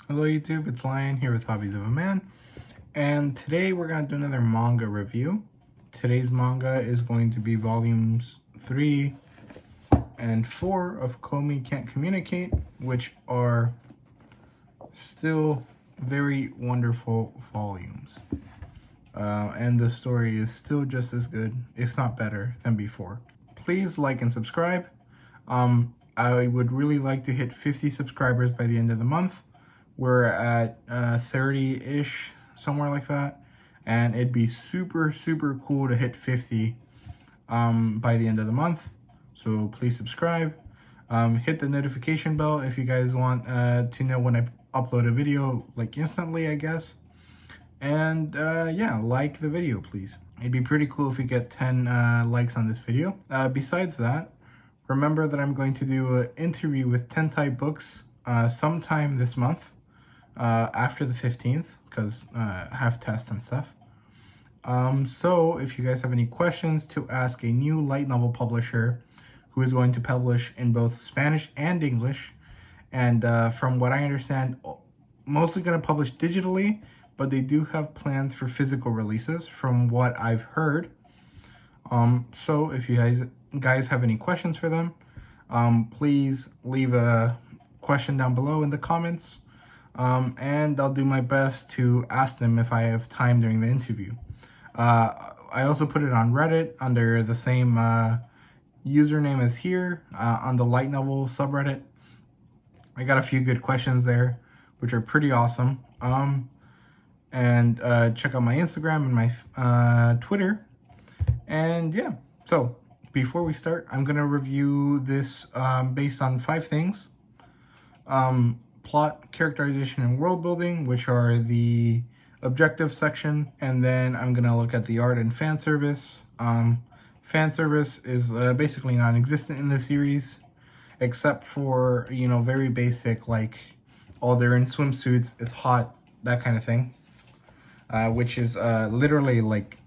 Hello YouTube, it's Lion here with Hobbies of a Man, and today we're going to do another manga review. Today's manga is going to be volumes 3 and 4 of Komi Can't Communicate, which are still very wonderful volumes. And the story is still just as good, if not better, than before. Please like and subscribe. I would really like to hit 50 subscribers by the end of the month. We're at 30-ish, somewhere like that. And it'd be super, super cool to hit 50 by the end of the month. So please subscribe. Hit the notification bell if you guys want to know when I upload a video, like instantly, I guess. And yeah, like the video, please. It'd be pretty cool if we get 10 likes on this video. Besides that, remember that I'm going to do an interview with Tentai Books sometime this month. After the 15th, because I have tests and stuff. So if you guys have any questions to ask a new light novel publisher who is going to publish in both Spanish and English, and from what I understand, mostly going to publish digitally, but they do have plans for physical releases from what I've heard. So if you guys have any questions for them, please leave a question down below in the comments. And I'll do my best to ask them if I have time during the interview. I also put it on Reddit under the same username as here, on the light novel subreddit. I got a few good questions there, which are pretty awesome. And check out my Instagram and my Twitter. And yeah, so before we start, I'm going to review this based on 5 things. Plot, characterization, and world building, which are the objective section, and then I'm gonna look at the art and fan service. Fan service is basically non-existent in this series, except for, you know, very basic, like, oh, they're in swimsuits, it's hot, that kind of thing, which is literally like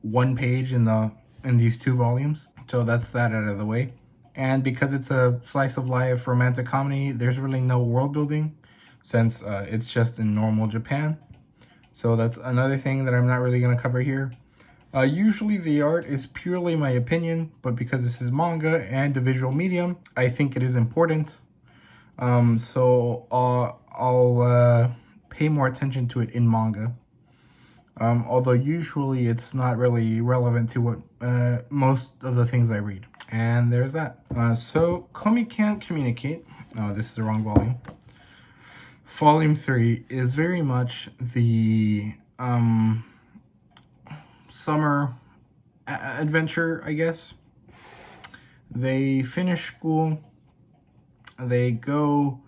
1 page in these 2 volumes. So that's that out of the way. And because it's a slice of life romantic comedy, there's really no world building since it's just in normal Japan. So that's another thing that I'm not really going to cover here. Usually the art is purely my opinion, but because this is manga and a visual medium, I think it is important. So I'll pay more attention to it in manga. Although usually it's not really relevant to what most of the things I read. And there's that. So Komi Can't Communicate. Oh, this is the wrong volume. Volume 3 is very much the summer adventure, I guess. They finish school. They go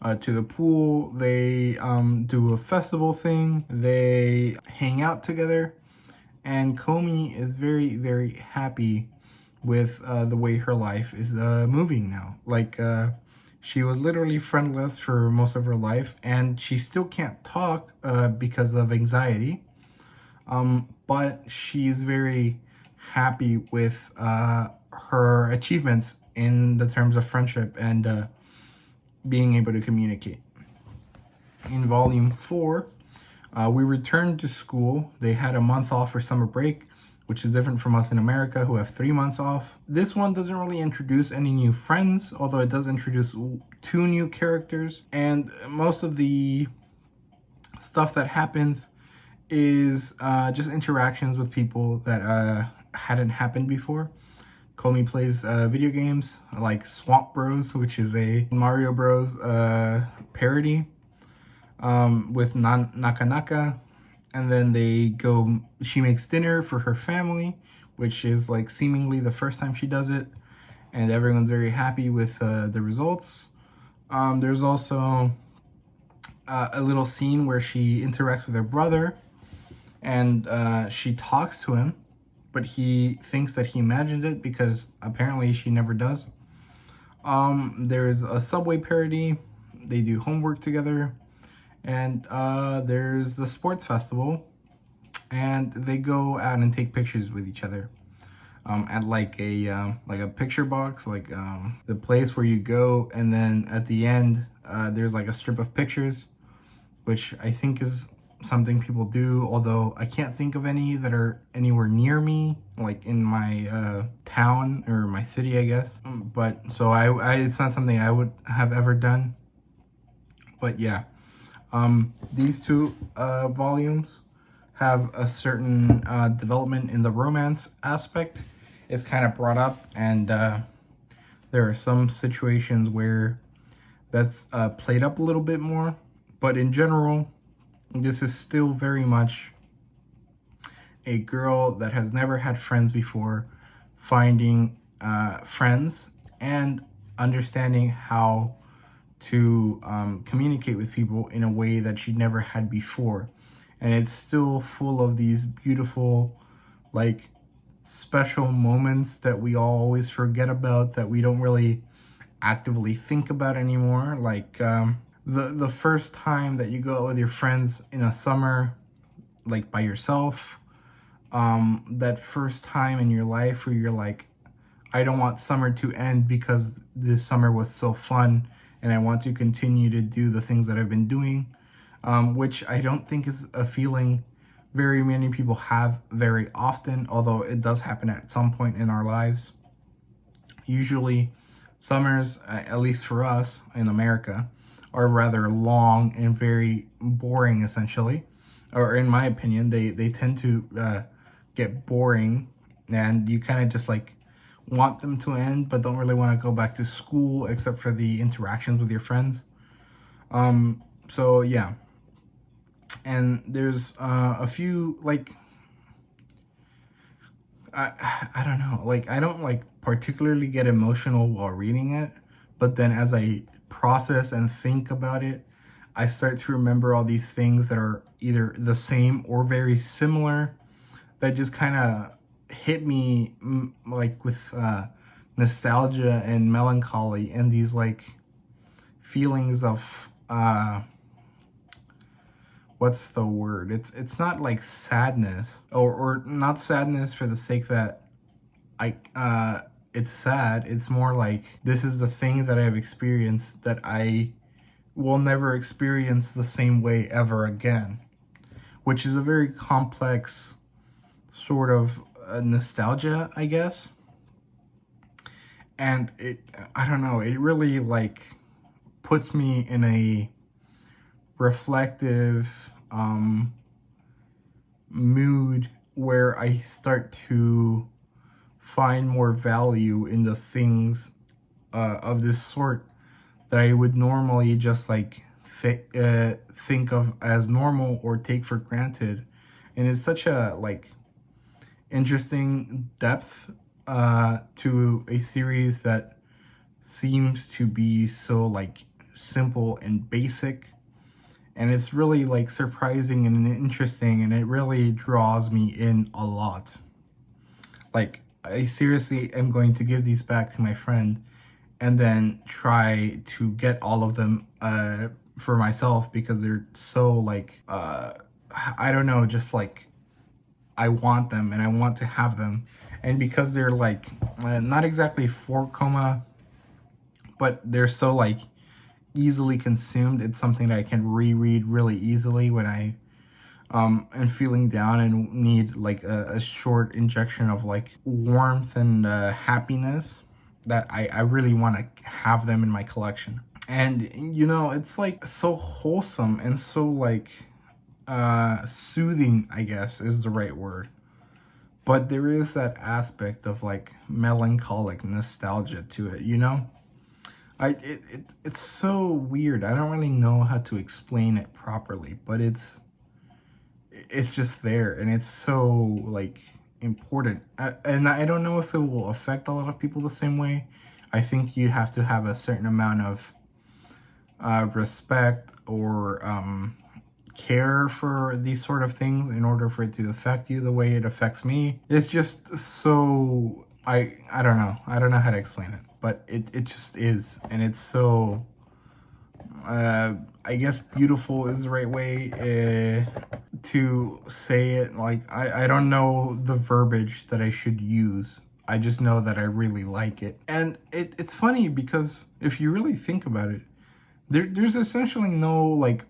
to the pool. They do a festival thing. They hang out together. And Komi is very, very happy with the way her life is moving now. Like, she was literally friendless for most of her life, and she still can't talk because of anxiety. But she's very happy with her achievements in the terms of friendship and being able to communicate. In volume 4, we returned to school. They had a month off for summer break, which is different from us in America who have 3 months off. This one doesn't really introduce any new friends, although it does introduce 2 new characters. And most of the stuff that happens is just interactions with people that hadn't happened before. Komi plays video games like Swamp Bros, which is a Mario Bros parody with Naka Naka. And then she makes dinner for her family, which is like seemingly the first time she does it. And everyone's very happy with the results. There's also a little scene where she interacts with her brother and she talks to him, but he thinks that he imagined it because apparently she never does. There's a Subway parody. They do homework together. And there's the sports festival, and they go out and take pictures with each other at like a picture box, like the place where you go, and then at the end there's like a strip of pictures. which I think is something people do, although I can't think of any that are anywhere near me, like in my town or my city, I guess. But so I it's not something I would have ever done. But yeah, these two volumes have a certain development in the romance aspect. It's kind of brought up, and there are some situations where that's played up a little bit more. But in general, this is still very much a girl that has never had friends before, finding friends and understanding how to communicate with people in a way that she never had before. And it's still full of these beautiful, like, special moments that we all always forget about, that we don't really actively think about anymore. Like the first time that you go out with your friends in a summer, like by yourself, that first time in your life where you're like, I don't want summer to end because this summer was so fun and I want to continue to do the things that I've been doing, which I don't think is a feeling very many people have very often, although it does happen at some point in our lives. Usually, summers, at least for us in America, are rather long and very boring, essentially. Or in my opinion, they tend to get boring, and you kind of just like want them to end, but don't really want to go back to school except for the interactions with your friends. So yeah, and there's a few like I don't know, like I don't like particularly get emotional while reading it, but then as I process and think about it, I start to remember all these things that are either the same or very similar, that just kind of hit me like with nostalgia and melancholy and these like feelings of what's the word? It's not like sadness, or not sadness for the sake that it's sad. It's more like this is the thing that I've experienced that I will never experience the same way ever again, which is a very complex sort of nostalgia, I guess. And I don't know, it really like puts me in a reflective mood where I start to find more value in the things of this sort that I would normally just like think of as normal or take for granted. And it's such a like interesting depth to a series that seems to be so like simple and basic, and it's really like surprising and interesting, and it really draws me in a lot. Like I seriously am going to give these back to my friend and then try to get all of them for myself, because they're so like I don't know, just like I want them and I want to have them. And because they're like not exactly 4 coma, but they're so like easily consumed, it's something that I can reread really easily when I am feeling down and need like a short injection of like warmth and happiness, that I really want to have them in my collection. And you know, it's like so wholesome and so like soothing, I guess is the right word. But there is that aspect of like melancholic nostalgia to it, you know? It's so weird. I don't really know how to explain it properly, but it's just there, and it's so like important. And I don't know if it will affect a lot of people the same way. I think you have to have a certain amount of respect or care for these sort of things in order for it to affect you the way it affects me. It's just so I don't know. I don't know how to explain it, but it just is, and it's so I guess beautiful is the right way to say it. Like I don't know the verbiage that I should use. I just know that I really like it. And it's funny because if you really think about it, there's essentially no like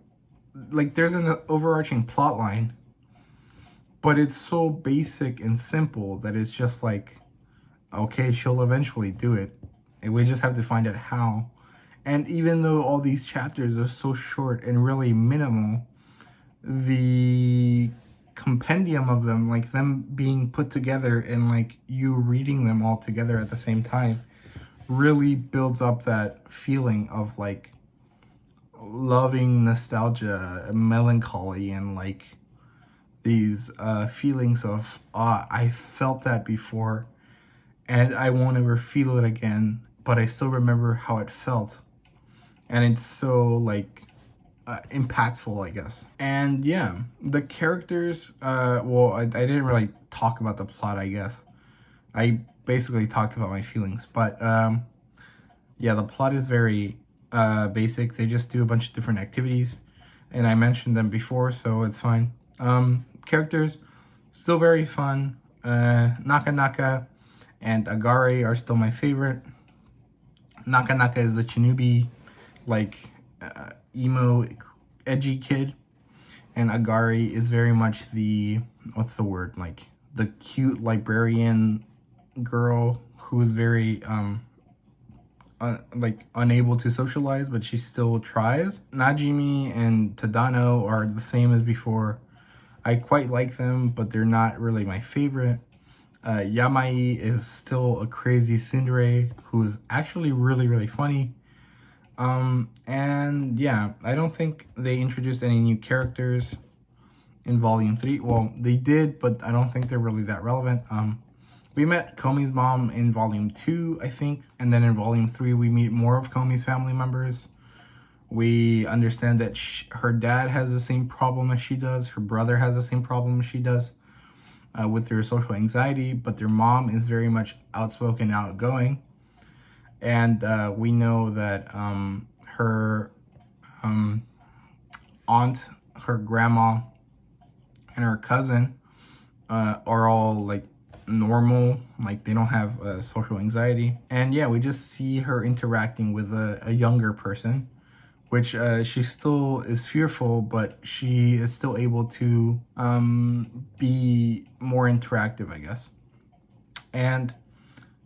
like there's an overarching plot line, but it's so basic and simple that it's just like, okay, she'll eventually do it, and we just have to find out how. And even though all these chapters are so short and really minimal, the compendium of them, like them being put together and like you reading them all together at the same time, really builds up that feeling of like loving nostalgia, melancholy, and like these feelings of, I felt that before and I won't ever feel it again, but I still remember how it felt. And it's so like impactful, I guess. And yeah, the characters, well, I didn't really talk about the plot, I guess. I basically talked about my feelings, but yeah, the plot is very basic. They just do a bunch of different activities, and I mentioned them before, so it's fine. Characters, still very fun. Naka Naka and Agare are still my favorite. Naka Naka is the Chinubi, like, emo, edgy kid, and Agare is very much the, what's the word, like, the cute librarian girl who is very, like, unable to socialize, but she still tries. Najimi and Tadano are the same as before. I quite like them, but they're not really my favorite. Yamai is still a crazy tsundere who is actually really, really funny. And yeah, I don't think they introduced any new characters in Volume 3. Well, they did, but I don't think they're really that relevant. We met Komi's mom in Volume 2, I think, and then in Volume 3 we meet more of Komi's family members. We understand that her dad has the same problem as she does, her brother has the same problem as she does with their social anxiety, but their mom is very much outspoken, outgoing. And we know that her aunt, her grandma, and her cousin are all like normal, like they don't have social anxiety. And yeah, we just see her interacting with a younger person, which she still is fearful, but she is still able to be more interactive, I guess. And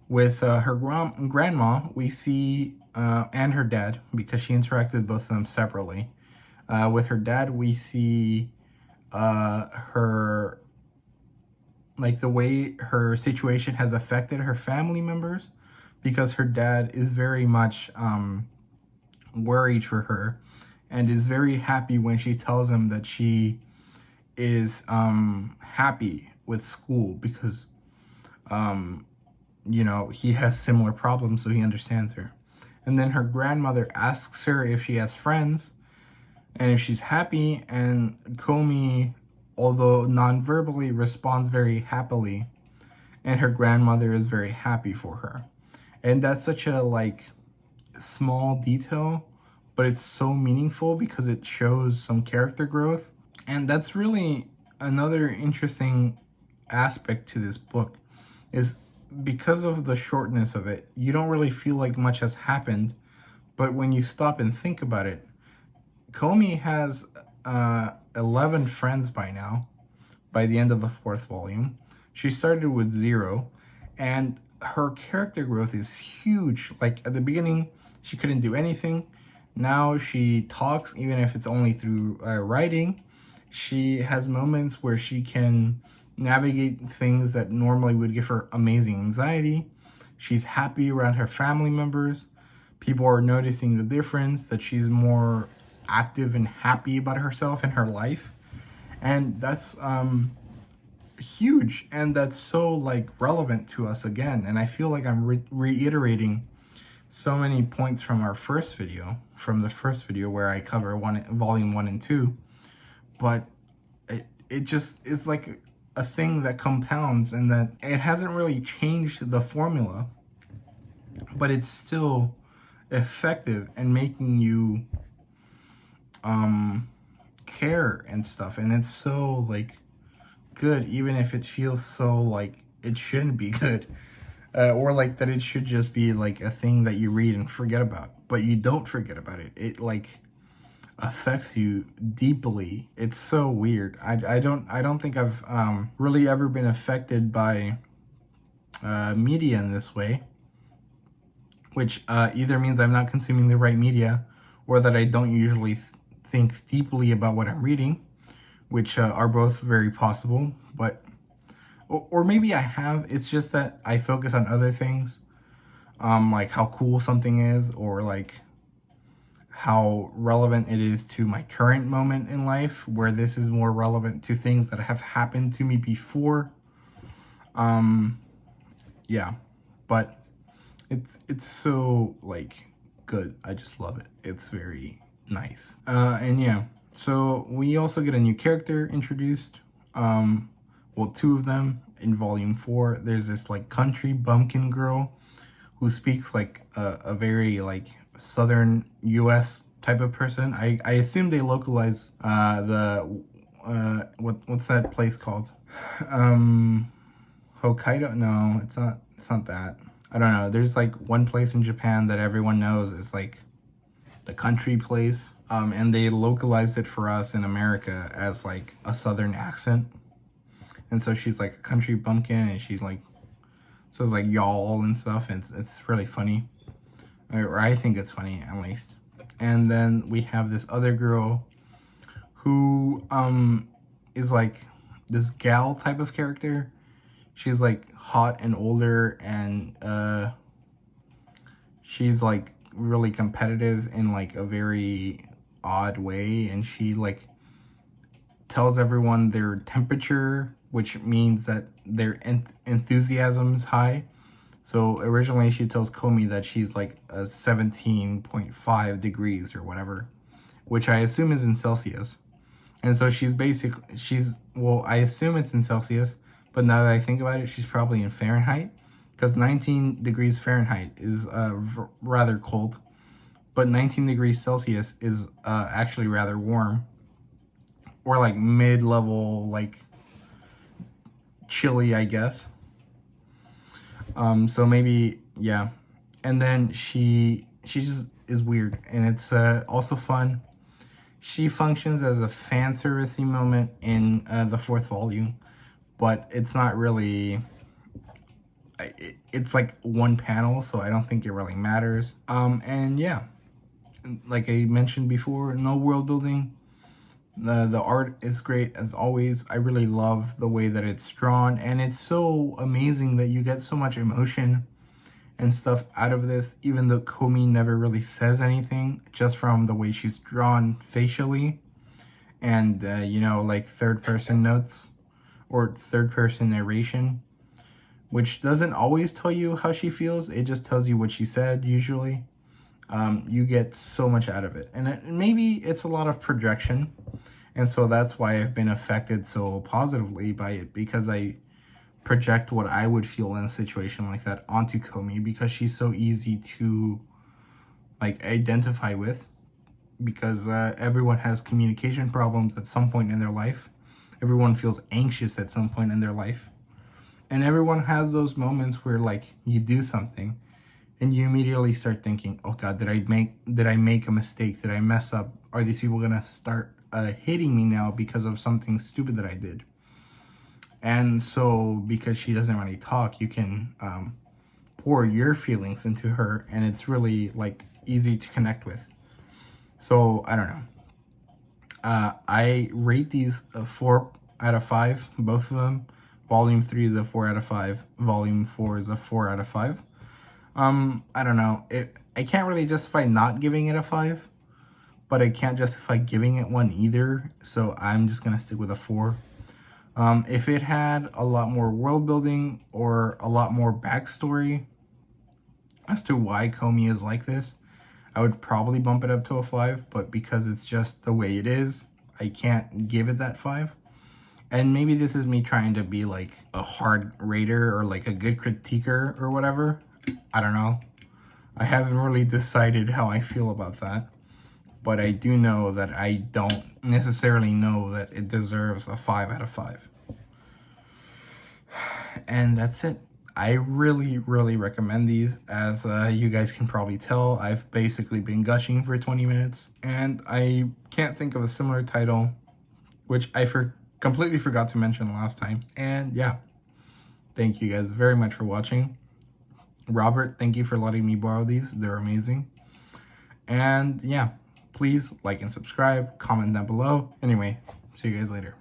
with her grandma, we see, and her dad, because she interacted with both of them separately. With her dad, we see her, like the way her situation has affected her family members, because her dad is very much worried for her and is very happy when she tells him that she is happy with school because you know, he has similar problems, so he understands her. And then her grandmother asks her if she has friends and if she's happy, and Komi, although non-verbally, responds very happily, and her grandmother is very happy for her. And that's such a like small detail, but it's so meaningful because it shows some character growth. And that's really another interesting aspect to this book, is because of the shortness of it, you don't really feel like much has happened. But when you stop and think about it, Komi has 11 friends by now, by the end of the 4th volume. She started with 0, and her character growth is huge. Like at the beginning, she couldn't do anything. Now she talks, even if it's only through writing. She has moments where she can navigate things that normally would give her amazing anxiety. She's happy around her family members. People are noticing the difference, that she's more active and happy about herself and her life. And that's huge, and that's so like relevant to us again. And I feel like I'm reiterating so many points from our first video, from the first video where I cover volume 1 and 2, but it just is like a thing that compounds, and that it hasn't really changed the formula, but it's still effective and making you care and stuff. And it's so like good, even if it feels so like it shouldn't be good, or like that it should just be like a thing that you read and forget about, but you don't forget about it. It like affects you deeply. It's so weird. I don't think I've really ever been affected by media in this way, which either means I'm not consuming the right media, or that I don't usually think deeply about what I'm reading, which are both very possible. But or maybe I have. It's just that I focus on other things, like how cool something is, or like how relevant it is to my current moment in life, where this is more relevant to things that have happened to me before. Yeah, but it's so like good. I just love it. It's very nice. And yeah, so we also get a new character introduced. Well, two of them in volume 4. There's this like country bumpkin girl who speaks like a very like southern US type of person. I assume they localize what's that place called? Hokkaido? No, it's not that. I don't know. There's like one place in Japan that everyone knows is like the country place. And they localized it for us in America as like a southern accent. And so she's like a country bumpkin, and she's like says like y'all and stuff. And it's really funny. Or I think it's funny at least. And then we have this other girl who is like this gal type of character. She's like hot and older, and she's like really competitive in like a very odd way, and she like tells everyone their temperature, which means that their enthusiasm is high. So originally she tells Komi that she's like a 17.5 degrees or whatever, which I assume is in Celsius. And so well, I assume it's in Celsius, but now that I think about it, she's probably in Fahrenheit, because 19 degrees Fahrenheit is rather cold, but 19 degrees Celsius is actually rather warm, or like mid-level, like chilly, I guess. So maybe, yeah. And then she just is weird, and it's also fun. She functions as a fan servicey moment in the 4th volume, but it's not really. It's like one panel, so I don't think it really matters. And yeah, like I mentioned before, no world building. The art is great as always. I really love the way that it's drawn, and it's so amazing that you get so much emotion and stuff out of this, even though Komi never really says anything, just from the way she's drawn facially, and like third person notes or third person narration, which doesn't always tell you how she feels. It just tells you what she said usually. You get so much out of it, and maybe it's a lot of projection, and so that's why I've been affected so positively by it, because I project what I would feel in a situation like that onto Komi, because she's so easy to like identify with, because everyone has communication problems at some point in their life. Everyone feels anxious at some point in their life, and everyone has those moments where like you do something and you immediately start thinking, oh God, did I make a mistake? Did I mess up? Are these people gonna start hating me now because of something stupid that I did? And so because she doesn't really talk, you can pour your feelings into her, and it's really like easy to connect with. So I don't know. I rate these 4 out of 5, both of them. Volume 3 is a 4 out of 5. Volume 4 is a 4 out of 5. I don't know. I can't really justify not giving it a 5, but I can't justify giving it 1 either. So I'm just gonna stick with a 4. If it had a lot more world building or a lot more backstory as to why Komi is like this, I would probably bump it up to a 5. But because it's just the way it is, I can't give it that 5. And maybe this is me trying to be like a hard rater or like a good critiquer or whatever. I don't know. I haven't really decided how I feel about that. But I do know that I don't necessarily know that it deserves a 5 out of 5. And that's it. I really recommend these. As you guys can probably tell, I've basically been gushing for 20 minutes, and I can't think of a similar title, which I completely forgot to mention last time. And yeah, thank you guys very much for watching. Robert, thank you for letting me borrow these. They're amazing. And yeah, please like and subscribe, comment down below. Anyway, see you guys later.